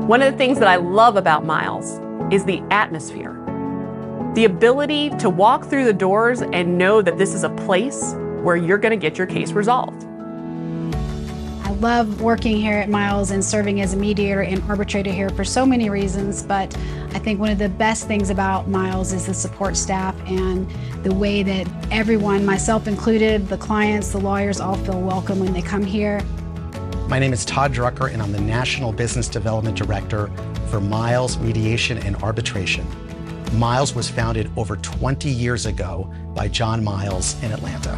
One of the things that I love about Miles is the atmosphere. The ability to walk through the doors and know that this is a place where you're going to get your case resolved. I love working here at Miles and serving as a mediator and arbitrator here for so many reasons, but I think one of the best things about Miles is the support staff and the way that everyone, myself included, the clients, the lawyers, all feel welcome when they come here. My name is Todd Drucker, and I'm the National Business Development Director for Miles Mediation and Arbitration. Miles was founded over 20 years ago by John Miles in Atlanta.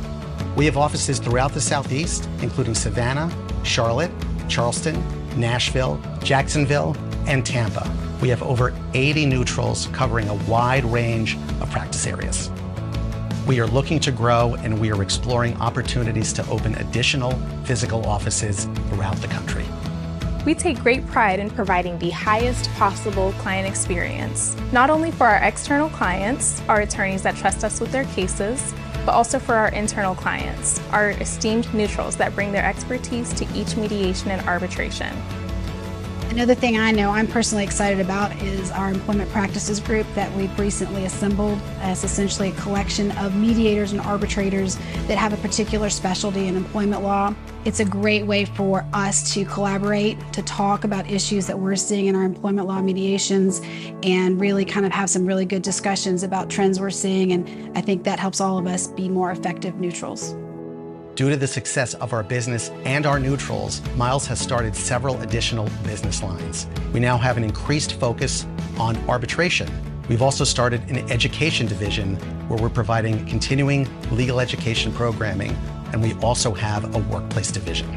We have offices throughout the Southeast, including Savannah, Charlotte, Charleston, Nashville, Jacksonville, and Tampa. We have over 80 neutrals covering a wide range of practice areas. We are looking to grow, and we are exploring opportunities to open additional physical offices throughout the country. We take great pride in providing the highest possible client experience, not only for our external clients, our attorneys that trust us with their cases, but also for our internal clients, our esteemed neutrals that bring their expertise to each mediation and arbitration. Another thing I know I'm personally excited about is our employment practices group that we've recently assembled as essentially a collection of mediators and arbitrators that have a particular specialty in employment law. It's a great way for us to collaborate, to talk about issues that we're seeing in our employment law mediations, and really kind of have some really good discussions about trends we're seeing, and I think that helps all of us be more effective neutrals. Due to the success of our business and our neutrals, Miles has started several additional business lines. We now have an increased focus on arbitration. We've also started an education division where we're providing continuing legal education programming, and we also have a workplace division.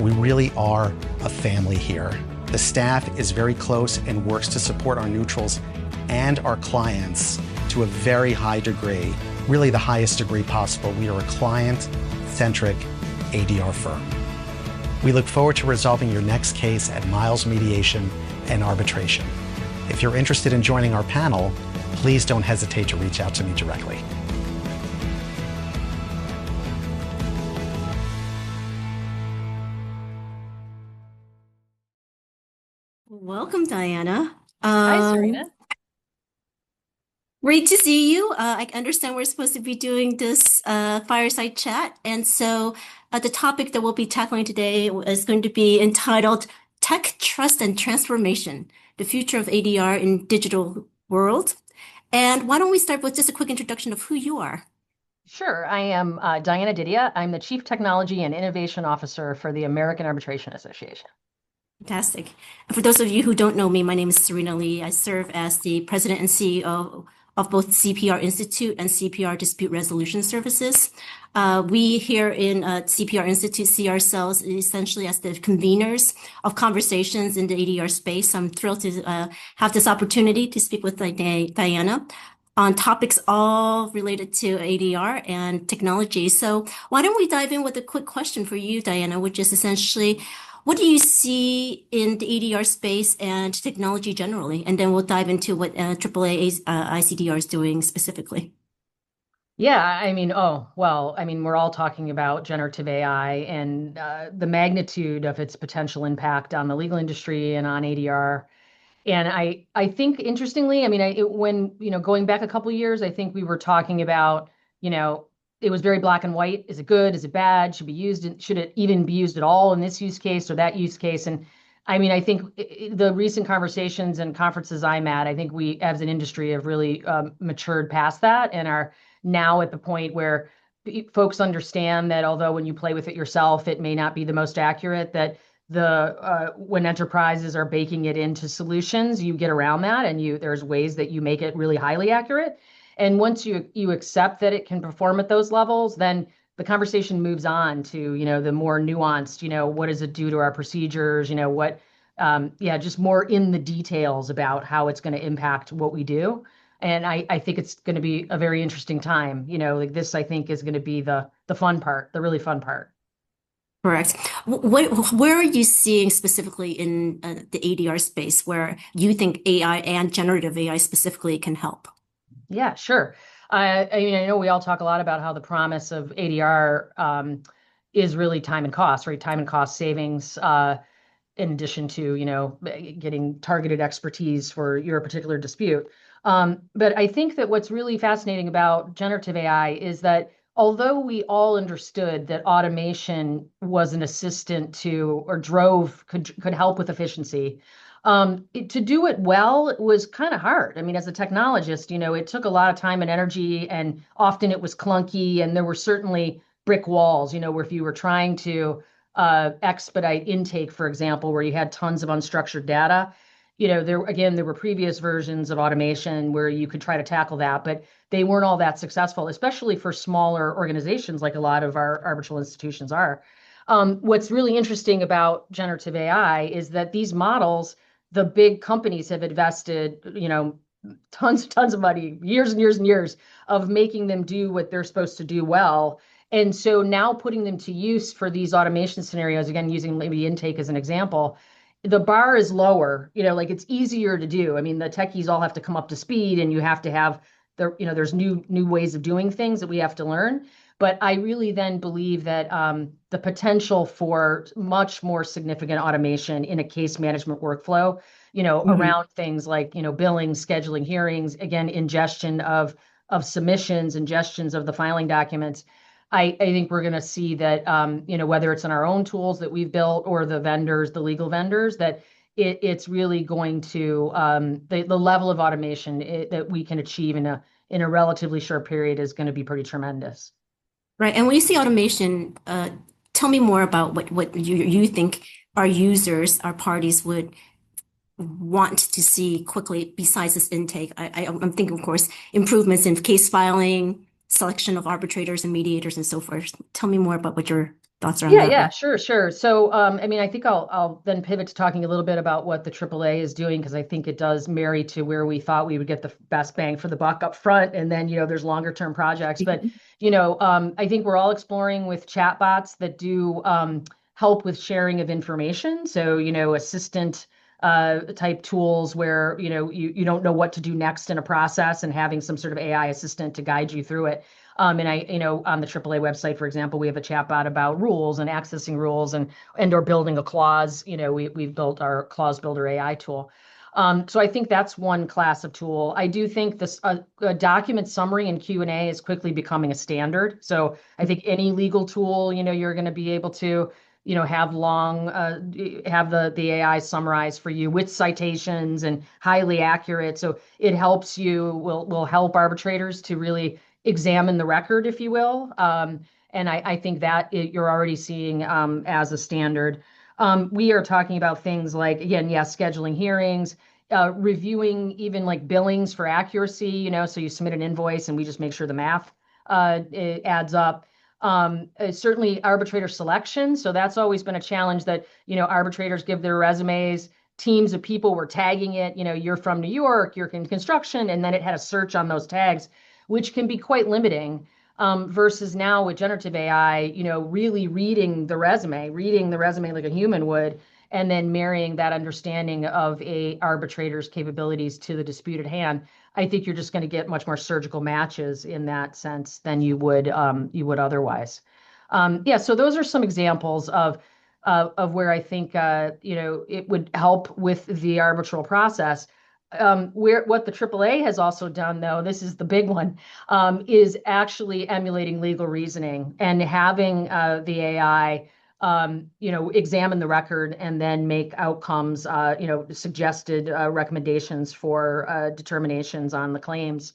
We really are a family here. The staff is very close and works to support our neutrals and our clients to a very high degree, really the highest degree possible. We are a client-centric ADR firm. We look forward to resolving your next case at Miles Mediation and Arbitration. If you're interested in joining our panel, please don't hesitate to reach out to me directly. Welcome, Diana. Hi, Serena. Great to see you. I understand we're supposed to be doing this fireside chat. And so the topic that we'll be tackling today is going to be entitled Tech, Trust, and Transformation, the Future of ADR in Digital World. And why don't we start with just a quick introduction of who you are? Sure. I am Diana Didia. I'm the Chief Technology and Innovation Officer for the American Arbitration Association. Fantastic. And for those of you who don't know me, my name is Serena Lee. I serve as the President and CEO of both CPR Institute and CPR Dispute Resolution Services. We here in CPR Institute see ourselves essentially as the conveners of conversations in the ADR space. I'm thrilled to have this opportunity to speak with Diana on topics all related to ADR and technology. So why don't we dive in with a quick question for you, Diana, which is essentially, what do you see in the ADR space and technology generally? And then we'll dive into what AAA ICDR is doing specifically. Yeah, we're all talking about generative AI and the magnitude of its potential impact on the legal industry and on ADR. And I think, interestingly, going back a couple of years, I think we were talking about, it was very black and white. Is it good? Is it bad? Should it even be used at all in this use case or that use case? And I think the recent conversations and conferences I'm at, I think we as an industry have really matured past that and are now at the point where folks understand that although when you play with it yourself, it may not be the most accurate, that when enterprises are baking it into solutions, you get around that and there's ways that you make it really highly accurate. And once you accept that it can perform at those levels, then the conversation moves on to, the more nuanced, what does it do to our procedures, just more in the details about how it's going to impact what we do. And I think it's going to be a very interesting time. This, I think, is going to be the fun part, the really fun part. Correct. Where are you seeing specifically in the ADR space where you think AI and generative AI specifically can help? Yeah, sure. I know we all talk a lot about how the promise of ADR is really time and cost, right? Time and cost savings. in addition to, getting targeted expertise for your particular dispute. But I think that what's really fascinating about generative AI is that although we all understood that automation was an assistant to, or could help with efficiency, to do it well, it was kind of hard. I mean, as a technologist, it took a lot of time and energy, and often it was clunky, and there were certainly brick walls, where if you were trying to expedite intake, for example, where you had tons of unstructured data, there were previous versions of automation where you could try to tackle that, but they weren't all that successful, especially for smaller organizations like a lot of our arbitral institutions are. What's really interesting about generative AI is that these models, the big companies have invested, tons of money, years and years and years of making them do what they're supposed to do well. And so now putting them to use for these automation scenarios, again, using maybe intake as an example, the bar is lower, like it's easier to do. I mean, the techies all have to come up to speed, and you have to have there's new ways of doing things that we have to learn. But I really then believe that the potential for much more significant automation in a case management workflow, around things like, billing, scheduling hearings, again, ingestion of submissions, ingestions of the filing documents. I think we're going to see that, whether it's in our own tools that we've built or the vendors, the legal vendors, that it's really going to, the level of automation that we can achieve in a relatively short period is going to be pretty tremendous. Right. And when you see automation, tell me more about what you think our users, our parties would want to see quickly besides this intake. I'm thinking, of course, improvements in case filing, selection of arbitrators and mediators and so forth. Tell me more about what your thoughts are on that. Yeah, sure. So, I think I'll then pivot to talking a little bit about what the AAA is doing, because I think it does marry to where we thought we would get the best bang for the buck up front, and then there's longer term projects. But I think we're all exploring with chatbots that do help with sharing of information. So assistant type tools where you don't know what to do next in a process, and having some sort of AI assistant to guide you through it. And I, on the AAA website, for example, we have a chatbot about rules and accessing rules and or building a clause. We've built our clause builder AI tool. So I think that's one class of tool. I do think this a document summary and Q&A is quickly becoming a standard. So I think any legal tool, you're going to be able to have the AI summarize for you with citations and highly accurate. So it helps will help arbitrators to really examine the record, if you will. And I think that you're already seeing as a standard. We are talking about things like, again, scheduling hearings, reviewing even like billings for accuracy, so you submit an invoice and we just make sure the math it adds up. Certainly arbitrator selection. So that's always been a challenge that, arbitrators give their resumes, teams of people were tagging it, you're from New York, you're in construction, and then it had a search on those tags, which can be quite limiting. Versus now with generative AI, really reading the resume like a human would, and then marrying that understanding of a arbitrator's capabilities to the dispute at hand. I think you're just going to get much more surgical matches in that sense than you would otherwise. So those are some examples of where I think it would help with the arbitral process. What the AAA has also done, though, this is the big one, is actually emulating legal reasoning and having the AI examine the record and then make outcomes, suggested recommendations for determinations on the claims.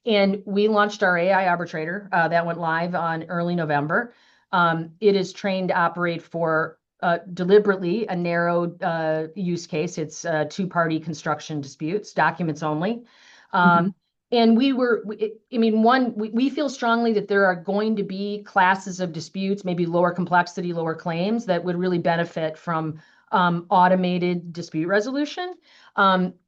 And we launched our AI arbitrator that went live on early November. It is trained to operate for deliberately a narrow use case. It's two-party construction disputes, documents only. And we feel strongly that there are going to be classes of disputes, maybe lower complexity, lower claims, that would really benefit from automated dispute resolution.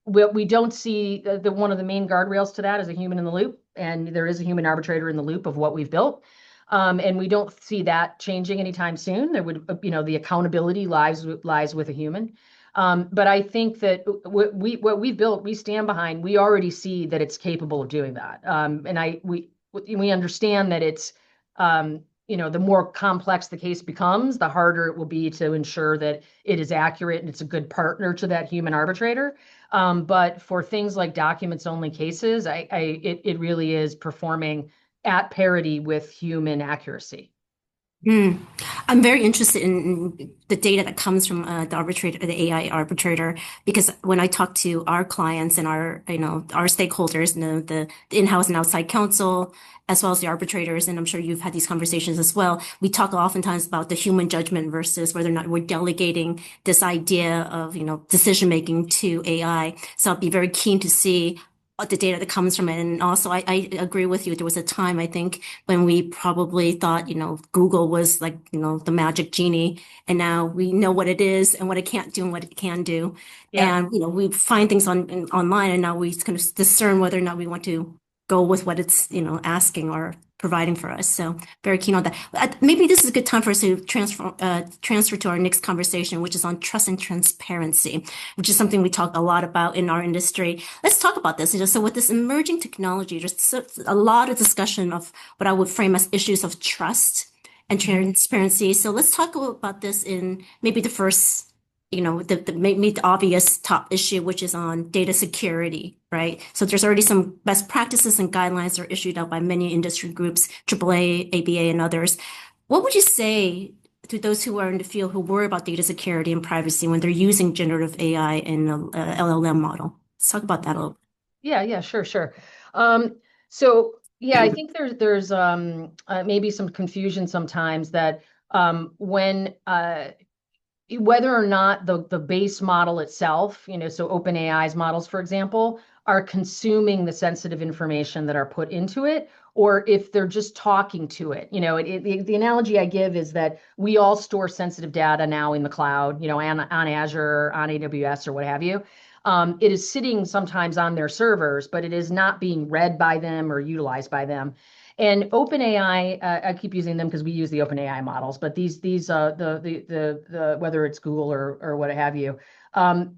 We don't see one of the main guardrails to that is a human in the loop, and there is a human arbitrator in the loop of what we've built. And we don't see that changing anytime soon. There would, the accountability lies with a human. But I think that what we built, we stand behind. We already see that it's capable of doing that. And we understand that it's the more complex the case becomes, the harder it will be to ensure that it is accurate and it's a good partner to that human arbitrator. But for things like documents-only cases, it really is performing at parity with human accuracy. Mm. I'm very interested in the data that comes from the arbitrator, the AI arbitrator, because when I talk to our clients and our stakeholders, the in-house and outside counsel, as well as the arbitrators, and I'm sure you've had these conversations as well, we talk oftentimes about the human judgment versus whether or not we're delegating this idea of, decision making to AI. So I'll be very keen to see the data that comes from it. And also, I agree with you. There was a time, I think, when we probably thought, Google was like, the magic genie. And now we know what it is and what it can't do and what it can do. Yeah. And, we find things online, and now we kind of discern whether or not we want to go with what it's, asking or providing for us. So very keen on that. Maybe this is a good time for us to transfer to our next conversation, which is on trust and transparency, which is something we talk a lot about in our industry. Let's talk about this. So with this emerging technology, there's a lot of discussion of what I would frame as issues of trust and transparency. So let's talk about this in maybe the first, maybe the obvious top issue, which is on data security, right? So there's already some best practices and guidelines that are issued out by many industry groups, AAA, ABA, and others. What would you say to those who are in the field who worry about data security and privacy when they're using generative AI in an LLM model? Let's talk about that a little. Yeah, sure. So yeah, I think there's maybe some confusion sometimes that when whether or not the base model itself, so OpenAI's models, for example, are consuming the sensitive information that are put into it, or if they're just talking to it. The analogy I give is that we all store sensitive data now in the cloud, on Azure, on AWS, or what have you. It is sitting sometimes on their servers, but it is not being read by them or utilized by them. And OpenAI, I keep using them because we use the OpenAI models, but these the whether it's Google or what have you,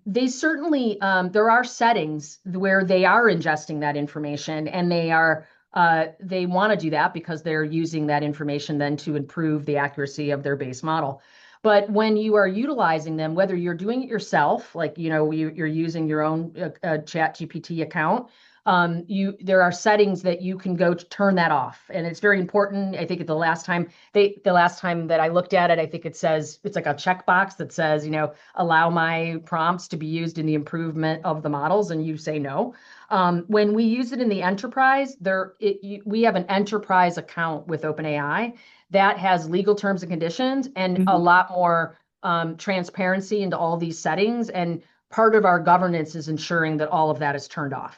they certainly there are settings where they are ingesting that information, and they want to do that because they're using that information then to improve the accuracy of their base model. But when you are utilizing them, whether you're doing it yourself, like you're using your own Chat GPT account, there are settings that you can go to turn that off, and it's very important. I think the last time that I looked at it, I think it says it's like a checkbox that says, allow my prompts to be used in the improvement of the models, and you say no. When we use it in the enterprise, we have an enterprise account with OpenAI that has legal terms and conditions and a lot more transparency into all these settings. And part of our governance is ensuring that all of that is turned off.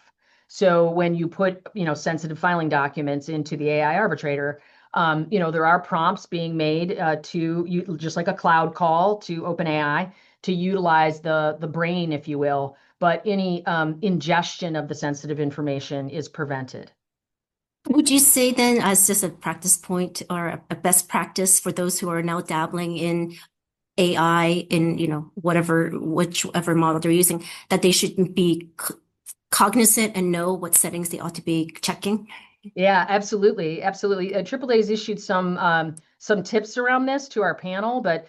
So when you put, sensitive filing documents into the AI arbitrator, there are prompts being made to just like a cloud call to OpenAI to utilize the brain, if you will, but any ingestion of the sensitive information is prevented. Would you say then, as just a practice point or a best practice for those who are now dabbling in AI in, whichever model they're using, that they should be cognizant and know what settings they ought to be checking? Yeah, absolutely. AAA's issued some tips around this to our panel, but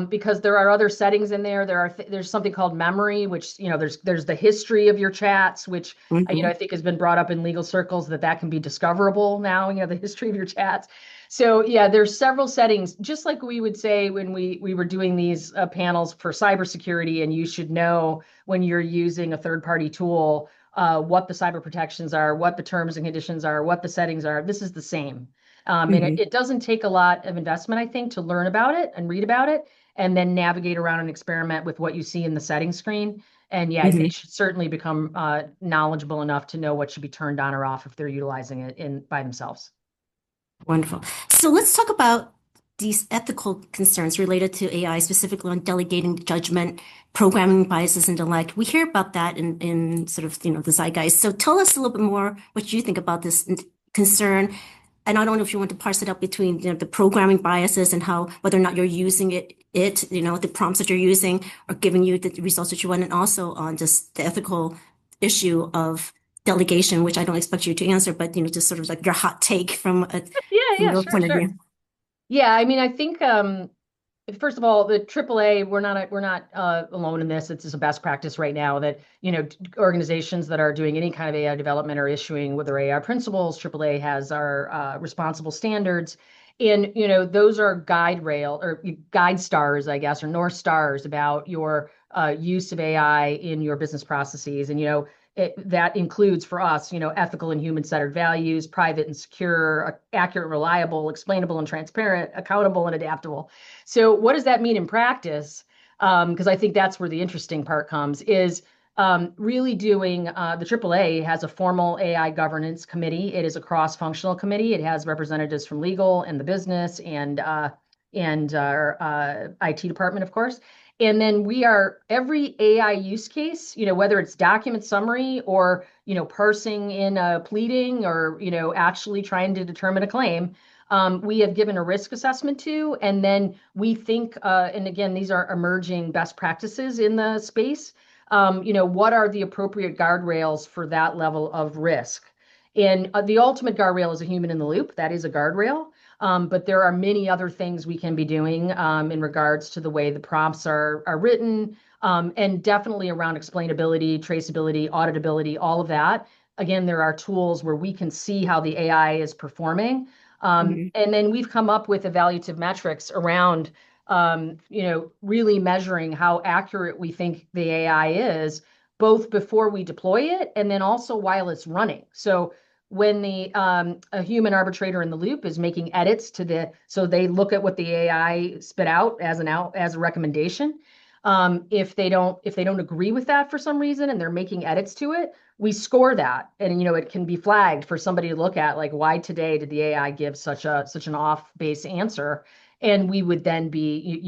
because there are other settings in there, there's something called memory, which there's the history of your chats, which I think has been brought up in legal circles that can be discoverable now. The history of your chats. So yeah, there's several settings, just like we would say when we were doing these panels for cybersecurity, and you should know when you're using a third-party tool what the cyber protections are, what the terms and conditions are, what the settings are. This is the same. And it doesn't take a lot of investment, I think, to learn about it and read about it, and then navigate around and experiment with what you see in the settings screen. And yeah, they should certainly become knowledgeable enough to know what should be turned on or off if they're utilizing it by themselves. Wonderful. So let's talk about these ethical concerns related to AI, specifically on delegating judgment, programming biases, and the like. We hear about that in sort of, the zeitgeist. So tell us a little bit more what you think about this concern. And I don't know if you want to parse it up between the programming biases and whether or not you're using the prompts that you're using are giving you the results that you want, and also on just the ethical issue of delegation, which I don't expect you to answer, but just sort of like your hot take from your point of view. Yeah, I mean, I think first of all, the AAA, we're not alone in this. It's just a best practice right now that, organizations that are doing any kind of AI development are issuing with their AI principles. AAA has our responsible standards. And, those are guide stars, I guess, or North Stars about your use of AI in your business processes. And, that includes for us, ethical and human-centered values, private and secure, accurate, reliable, explainable and transparent, accountable and adaptable. So what does that mean in practice? Because I think that's where the interesting part comes, is really doing the AAA has a formal AI governance committee. It is a cross-functional committee. It has representatives from legal and the business and our IT department, of course. And then every AI use case, whether it's document summary or, parsing in a pleading or, actually trying to determine a claim, we have given a risk assessment to, and then we think, and again, these are emerging best practices in the space. What are the appropriate guardrails for that level of risk? And the ultimate guardrail is a human in the loop. That is a guardrail. But there are many other things we can be doing in regards to the way the prompts are written, and definitely around explainability, traceability, auditability, all of that. Again, there are tools where we can see how the AI is performing. And then we've come up with evaluative metrics around, really measuring how accurate we think the AI is, both before we deploy it and then also while it's running. So when a human arbitrator in the loop is making edits so they look at what the AI spit out as a recommendation. If they don't agree with that for some reason and they're making edits to it, we score that, and it can be flagged for somebody to look at, like, why today did the AI give such an off base answer, and we would then be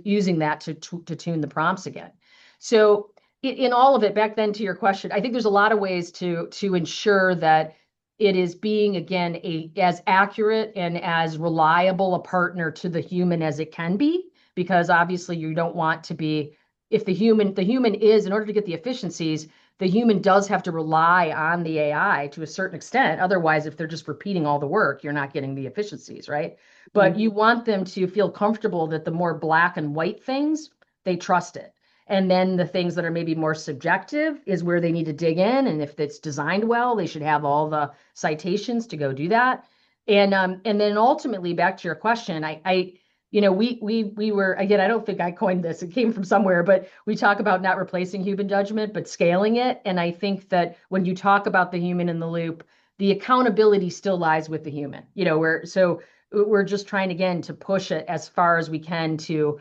using that to tune the prompts again. So in all of it, back then to your question, I think there's a lot of ways to ensure that it is being, again, as accurate and as reliable a partner to the human as it can be, because obviously you don't want to be, if the human is, in order to get the efficiencies, the human does have to rely on the AI to a certain extent. Otherwise, if they're just repeating all the work, you're not getting the efficiencies, right? But you want them to feel comfortable that the more black and white things, they trust it. And then the things that are maybe more subjective is where they need to dig in. And if it's designed well, they should have all the citations to go do that. And then ultimately, back to your question, we were, again, I don't think I coined this, it came from somewhere, but we talk about not replacing human judgment, but scaling it. And I think that when you talk about the human in the loop, the accountability still lies with the human. We're just trying, again, to push it as far as we can to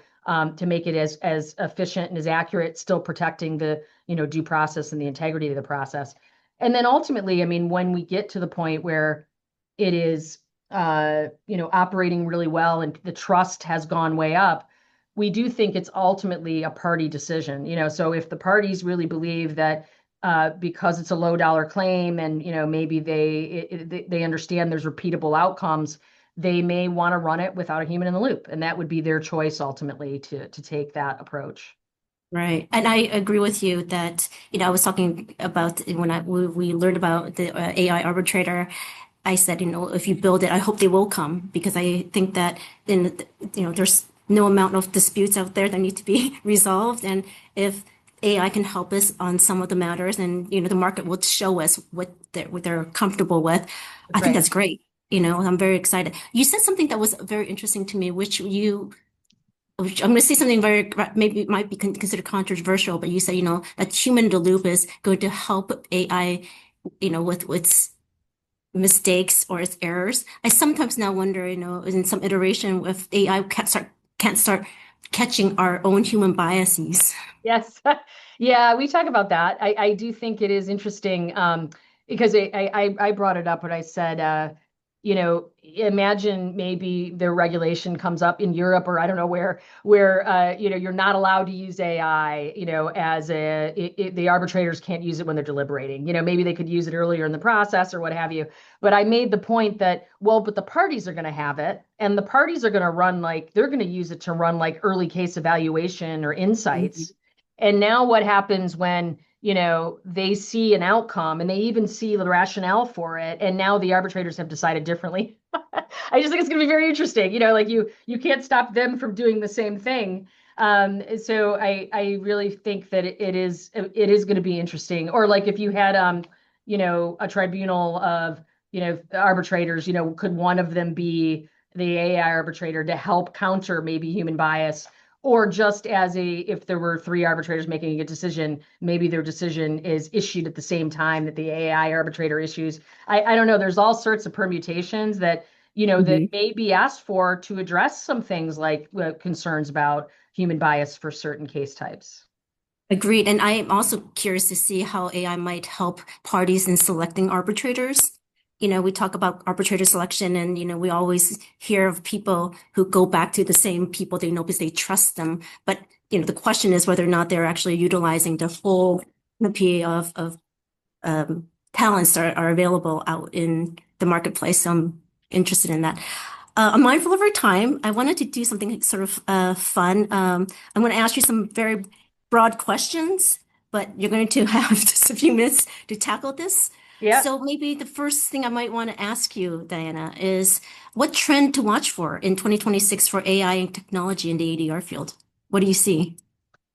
make it as efficient and as accurate, still protecting the due process and the integrity of the process. And then ultimately, I mean, when we get to the point where it is operating really well and the trust has gone way up, we do think it's ultimately a party decision. So if the parties really believe that because it's a low dollar claim and maybe they understand there's repeatable outcomes, they may want to run it without a human in the loop, and that would be their choice ultimately to take that approach. Right. And I agree with you that, I was talking about when we learned about the AI arbitrator. I said, if you build it, I hope they will come, because I think that there's no amount of disputes out there that need to be resolved. And if AI can help us on some of the matters, and the market will show us what they're comfortable with, I think that's great. I'm very excited. You said something that was very interesting to me, which I'm going to say something very, maybe might be considered controversial, but you said, that human in the loop is going to help AI, with its mistakes or its errors. I sometimes now wonder, in some iteration, if AI can't start catching our own human biases. Yes. Yeah, we talk about that. I do think it is interesting, because I brought it up when I said, imagine maybe the regulation comes up in Europe or I don't know where you're not allowed to use AI, the arbitrators can't use it when they're deliberating. Maybe they could use it earlier in the process or what have you. But I made the point that, but the parties are going to have it, and the parties are going to they're going to use it to run like early case evaluation or insights. Mm-hmm. And now what happens when they see an outcome and they even see the rationale for it, and now the arbitrators have decided differently. I just think it's going to be very interesting. Like you can't stop them from doing the same thing. So I really think that it is going to be interesting. Or like if you had a tribunal of arbitrators, could one of them be the AI arbitrator to help counter maybe human bias? Or just if there were three arbitrators making a decision, maybe their decision is issued at the same time that the AI arbitrator issues. I don't know. There's all sorts of permutations that, that may be asked for to address some things like concerns about human bias for certain case types. Agreed. And I'm also curious to see how AI might help parties in selecting arbitrators. We talk about arbitrator selection and, we always hear of people who go back to the same people they know because they trust them. But, the question is whether or not they're actually utilizing the full canopy of talents that are available out in the marketplace. So I'm interested in that. I'm mindful of our time. I wanted to do something sort of fun. I'm going to ask you some very broad questions, but you're going to have just a few minutes to tackle this. Yeah. So maybe the first thing I might want to ask you, Diana, is what trend to watch for in 2026 for AI and technology in the ADR field? What do you see?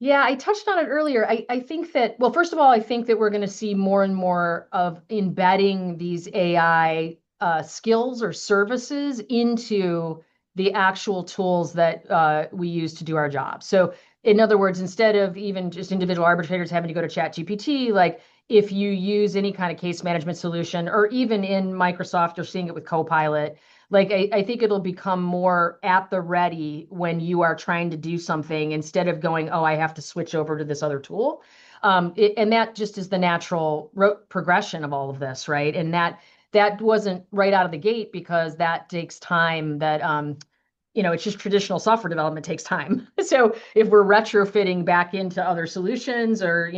Yeah, I touched on it earlier. I think that, well, first of all, I think that we're going to see more and more of embedding these AI skills or services into the actual tools that we use to do our job. So in other words, instead of even just individual arbitrators having to go to ChatGPT, like if you use any kind of case management solution, or even in Microsoft, you're seeing it with Copilot, like I think it'll become more at the ready when you are trying to do something instead of going, oh, I have to switch over to this other tool. And that just is the natural progression of all of this, right? And that wasn't right out of the gate because that takes time that it's just traditional software development takes time. So if we're retrofitting back into other solutions or,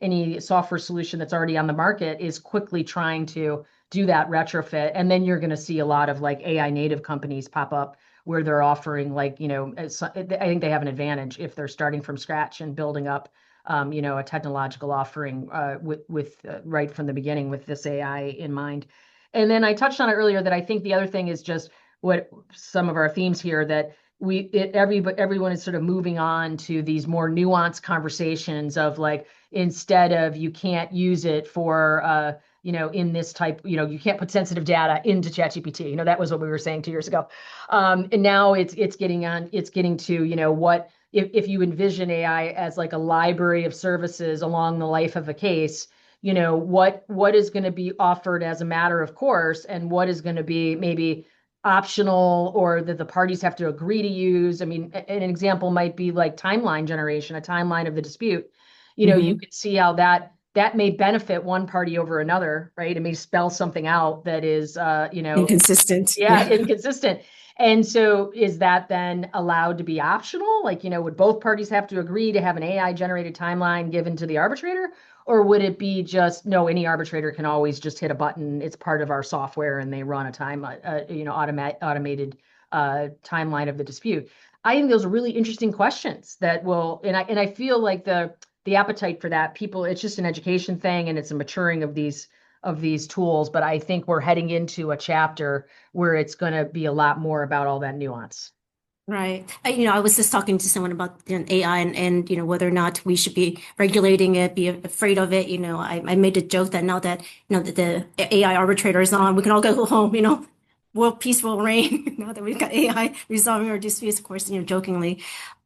any software solution that's already on the market is quickly trying to do that retrofit. And then you're going to see a lot of like AI native companies pop up where they're offering like, I think they have an advantage if they're starting from scratch and building up, a technological offering with right from the beginning with this AI in mind. And then I touched on it earlier that I think the other thing is just what some of our themes here that everyone is sort of moving on to these more nuanced conversations of like, instead of you can't use it for, in this type, you can't put sensitive data into ChatGPT. That was what we were saying 2 years ago. And now it's getting to, what if you envision AI as like a library of services along the life of a case, what is going to be offered as a matter of course, and what is going to be maybe optional or that the parties have to agree to use. I mean, an example might be like timeline generation, a timeline of the dispute. You could see how that may benefit one party over another, right? It may spell something out that is, inconsistent. Yeah, inconsistent. And so is that then allowed to be optional? Like, would both parties have to agree to have an AI generated timeline given to the arbitrator? Or would it be just, no, any arbitrator can always just hit a button. It's part of our software and they run a automated timeline of the dispute. I think those are really interesting questions that will, and I feel like the appetite for that it's just an education thing and it's a maturing of these tools. But I think we're heading into a chapter where it's going to be a lot more about all that nuance. Right. I was just talking to someone about AI and whether or not we should be regulating it, be afraid of it. I made a joke that now that, that the AI arbitrator is on, we can all go home, world peace will reign now that we've got AI resolving our disputes, of course, jokingly.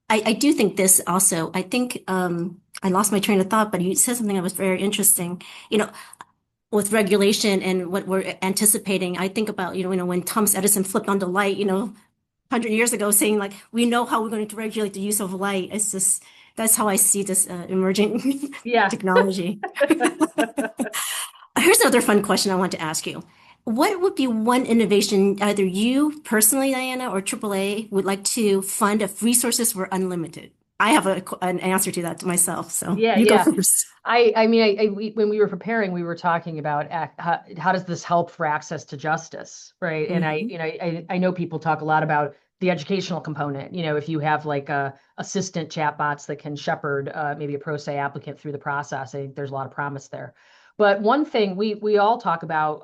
I do think this also, I think, I lost my train of thought, but you said something that was very interesting, with regulation and what we're anticipating. I think about, when Thomas Edison flipped on the light, 100 years ago, saying like, we know how we're going to regulate the use of light. It's just, that's how I see this emerging technology. Here's another fun question I want to ask you. What would be one innovation either you personally, Diana, or AAA would like to fund if resources were unlimited? I have an answer to that to myself, so you go first. When we were preparing, we were talking about how does this help for access to justice, right? Mm-hmm. And I know people talk a lot about the educational component. If you have like assistant chatbots that can shepherd maybe a pro se applicant through the process, I think there's a lot of promise there. But one thing we all talk about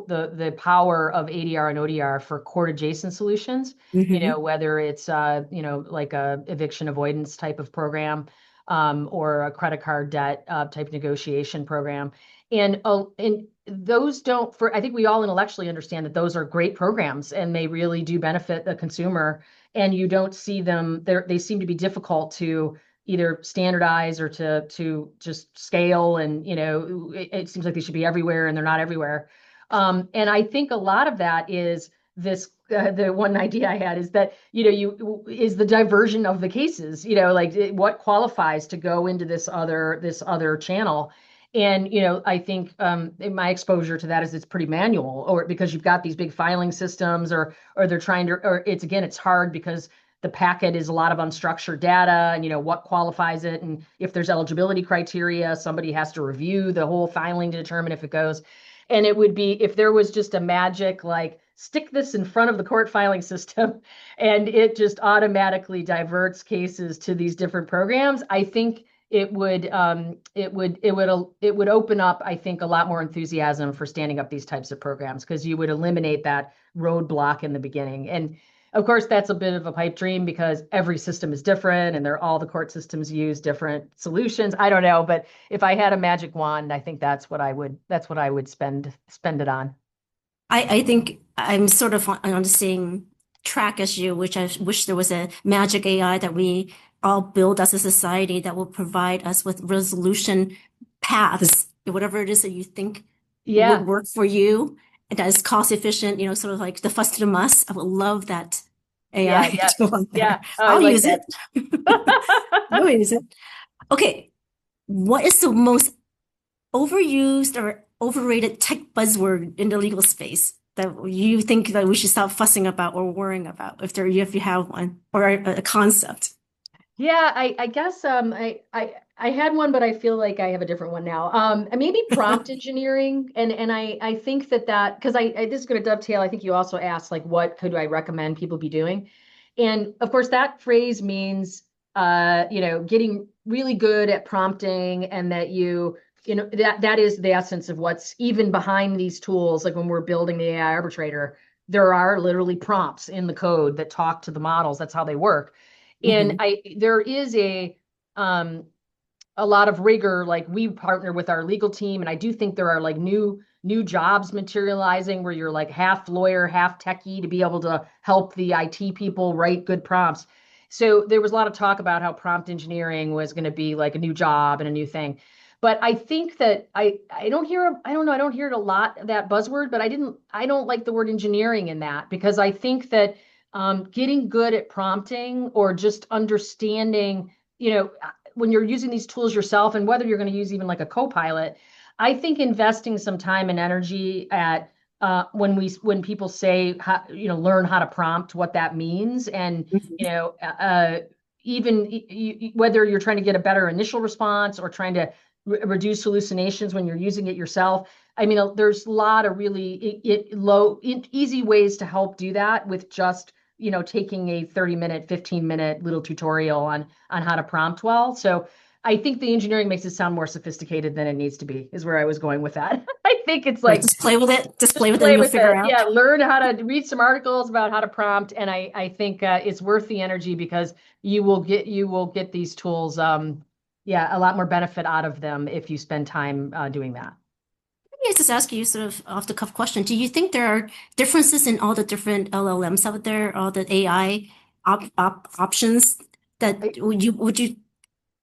the power of ADR and ODR for court adjacent solutions. Whether it's like a eviction avoidance type of program, or a credit card debt type negotiation program, and those don't. I think we all intellectually understand that those are great programs and they really do benefit the consumer. And you don't see them there; they seem to be difficult to either standardize or to just scale, and it seems like they should be everywhere and they're not everywhere. And I think a lot of that is this the one idea I had is that is the diversion of the cases, like what qualifies to go into this other channel. And I think in my exposure to that is it's pretty manual, or because you've got these big filing systems, or they're trying to, or it's hard because the packet is a lot of unstructured data, and what qualifies it, and if there's eligibility criteria, somebody has to review the whole filing to determine if it goes. And it would be, if there was just a magic, like stick this in front of the court filing system and it just automatically diverts cases to these different programs, I think it would open up, I think, a lot more enthusiasm for standing up these types of programs, because you would eliminate that roadblock in the beginning. And of course, that's a bit of a pipe dream because every system is different and all the court systems use different solutions. I don't know, but if I had a magic wand, I think that's what I would spend it on. I think I'm sort of on the same track as you, which I wish there was a magic AI that we all build as a society that will provide us with resolution paths, whatever it is that you think would work for you, and that is cost efficient, sort of like the fuss to the muss. I would love that AI to go on there. I'll use it. I'll use it. Okay. What is the most overused or overrated tech buzzword in the legal space that you think that we should stop fussing about or worrying about, if you have one, or a concept? Yeah, I guess I had one, but I feel like I have a different one now. Maybe prompt engineering, and I think that because this is going to dovetail. I think you also asked, like, what could I recommend people be doing, and of course that phrase means getting really good at prompting, and that that is the essence of what's even behind these tools. Like when we're building the AI arbitrator, there are literally prompts in the code that talk to the models. That's how they work. And there is a lot of rigor. Like we partner with our legal team, and I do think there are like new jobs materializing where you're like half lawyer, half techie, to be able to help the IT people write good prompts. So there was a lot of talk about how prompt engineering was going to be like a new job and a new thing. But I think that I don't hear it a lot, that buzzword, but I don't like the word engineering in that, because I think that getting good at prompting, or just understanding, when you're using these tools yourself, and whether you're going to use even like a co-pilot, I think investing some time and energy at when people say, learn how to prompt, what that means, and even whether you're trying to get a better initial response or trying to reduce hallucinations when you're using it yourself. I mean, there's a lot of really easy ways to help do that with just taking a 30-minute, 15-minute little tutorial on how to prompt well. So I think the engineering makes it sound more sophisticated than it needs to be, is where I was going with that. I think it's like, just play with it. Just play with it and you'll figure it out. Yeah, learn how to read some articles about how to prompt. And I think it's worth the energy, because you will get these tools, a lot more benefit out of them if you spend time doing that. Let me just ask you sort of off the cuff question. Do you think there are differences in all the different LLMs out there, all the AI options that would you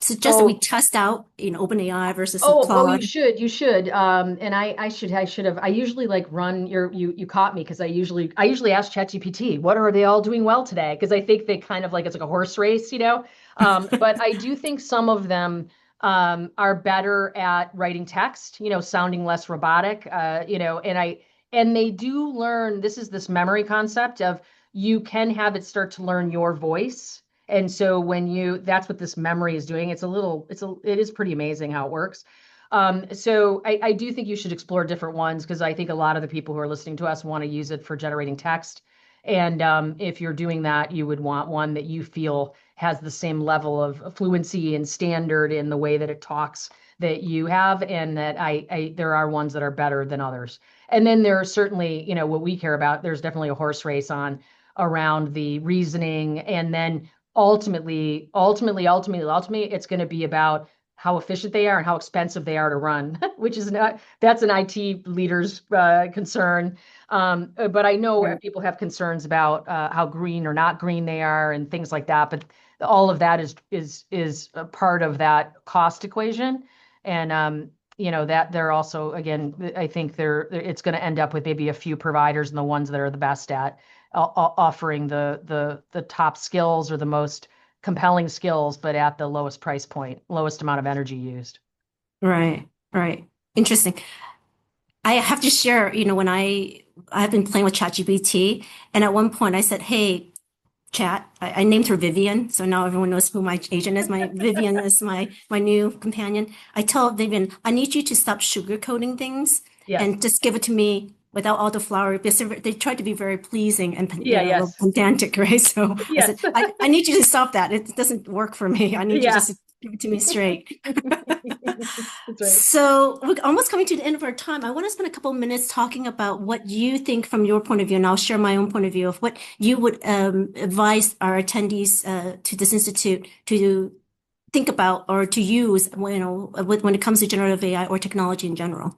suggest that we test out in OpenAI versus Claude? Oh, you should. And I should have. I usually like run you caught me, because I usually ask ChatGPT, what are they all doing well today? Because I think they kind of like, it's like a horse race, But I do think some of them are better at writing text, sounding less robotic, and they do learn. This memory concept of, you can have it start to learn your voice. And so that's what this memory is doing. It is pretty amazing how it works. So I do think you should explore different ones, because I think a lot of the people who are listening to us want to use it for generating text. And if you're doing that, you would want one that you feel has the same level of fluency and standard in the way that it talks, that you have, and that there are ones that are better than others. And then there are certainly, what we care about, there's definitely a horse race around the reasoning. And then ultimately, it's going to be about how efficient they are and how expensive they are to run, which is that's an IT leader's concern. But I know people have concerns about how green or not green they are and things like that. But all of that is a part of that cost equation. And that they're also, again, I think it's going to end up with maybe a few providers and the ones that are the best at offering the top skills or the most compelling skills, but at the lowest price point, lowest amount of energy used. Right. Interesting. I have to share, when I've been playing with ChatGPT, and at one point I said, "Hey, Chat," I named her Vivian, so now everyone knows who my agent is. My Vivian is my new companion. I tell Vivian, I need you to stop sugarcoating things and just give it to me without all the flowery, because they try to be very pleasing and pedantic, right? So I said, I need you to stop that. It doesn't work for me. I need you just to give it to me straight. That's right. So we're almost coming to the end of our time. I want to spend a couple of minutes talking about what you think from your point of view, and I'll share my own point of view of what you would advise our attendees to this institute to think about or to use, when it comes to generative AI or technology in general.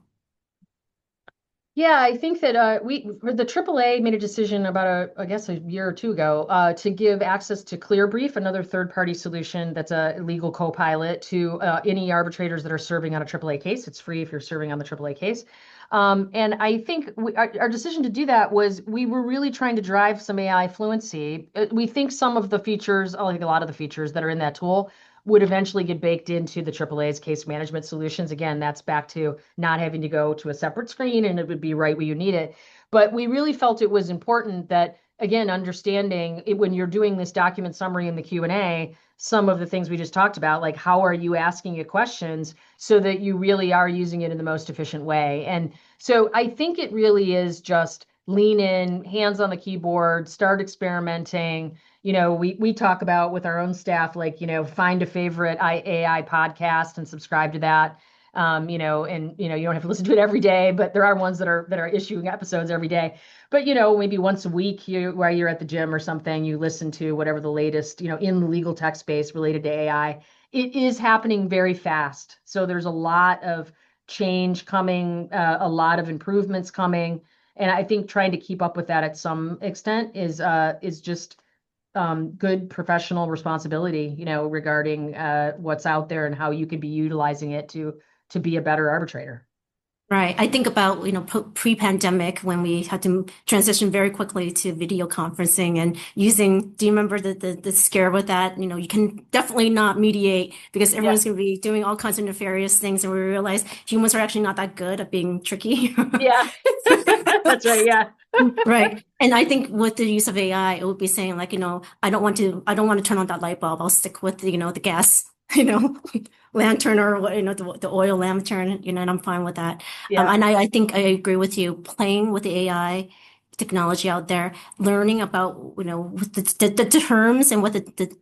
Yeah, I think that the AAA made a decision about I guess a year or two ago to give access to ClearBrief, another third-party solution that's a legal co-pilot, to any arbitrators that are serving on a AAA case. It's free if you're serving on the AAA case. And I think our decision to do that was we were really trying to drive some AI fluency. We think some of the features, I think a lot of the features that are in that tool would eventually get baked into the AAA's case management solutions. Again, that's back to not having to go to a separate screen, and it would be right where you need it. But we really felt it was important that, again, understanding it, when you're doing this document summary in the Q&A, some of the things we just talked about, like how are you asking it questions so that you really are using it in the most efficient way. And so I think it really is just lean in, hands on the keyboard, start experimenting. We talk about with our own staff, like, find a favorite AI podcast and subscribe to that. And you don't have to listen to it every day, but there are ones that are issuing episodes every day. But maybe once a week, while you're at the gym or something, you listen to whatever the latest, in the legal tech space related to AI. It is happening very fast. So there's a lot of change coming, a lot of improvements coming. And I think trying to keep up with that at some extent is just good professional responsibility, regarding what's out there and how you can be utilizing it to be a better arbitrator. Right. I think about, pre-pandemic when we had to transition very quickly to video conferencing and do you remember the scare with that? You can definitely not mediate because everyone's going to be doing all kinds of nefarious things. And we realized humans are actually not that good at being tricky. Yeah, that's right. Yeah. Right. And I think with the use of AI, it would be saying like, I don't want to turn on that light bulb. I'll stick with the gas, lantern or the oil lantern, and I'm fine with that. Yeah. And I think I agree with you. Playing with the AI technology out there, learning about what the terms and what the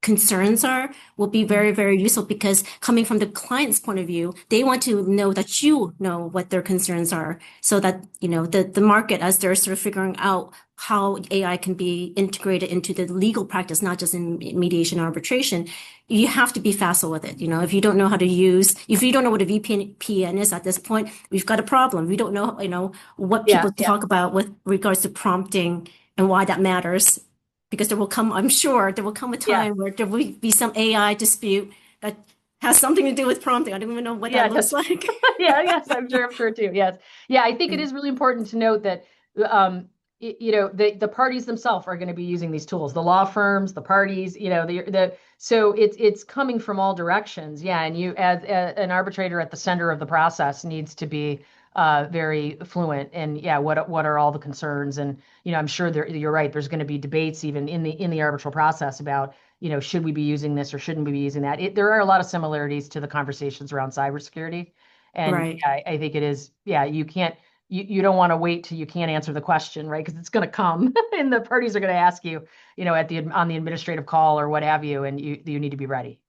concerns are will be very, very useful, because coming from the client's point of view, they want to know that you know what their concerns are, so that the market, as they're sort of figuring out how AI can be integrated into the legal practice, not just in mediation and arbitration, you have to be facile with it. If you don't know if you don't know what a VPN is at this point, we've got a problem. We don't know, what people talk about with regards to prompting and why that matters. Because I'm sure there will come a time where there will be some AI dispute that has something to do with prompting. I don't even know what that looks like. Yes, I'm sure too. Yes. Yeah, I think it is really important to note that, the parties themselves are going to be using these tools, the law firms, the parties, so it's coming from all directions. Yeah. And you, as an arbitrator at the center of the process, needs to be very fluent. And what are all the concerns? And, I'm sure you're right. There's going to be debates even in the arbitral process about, should we be using this or shouldn't we be using that? There are a lot of similarities to the conversations around cybersecurity. And right. I think it is, you don't want to wait till you can't answer the question, right? Because it's going to come and the parties are going to ask you, on the administrative call or what have you, and you need to be ready.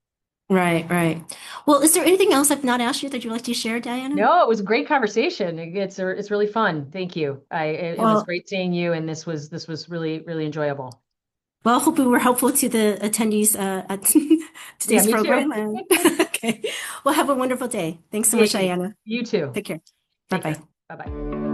Right, right. Well, is there anything else I've not asked you that you'd like to share, Diana? No, it was a great conversation. It's really fun. Thank you. It was Well, great seeing you, and this was really really enjoyable. well, I hope we were helpful to the attendees at Yeah, today's me too. program. And okay. Well, have a wonderful day. Thanks so Yeah, much, Diana. you too. Take care. Take care. Bye-bye. Bye bye.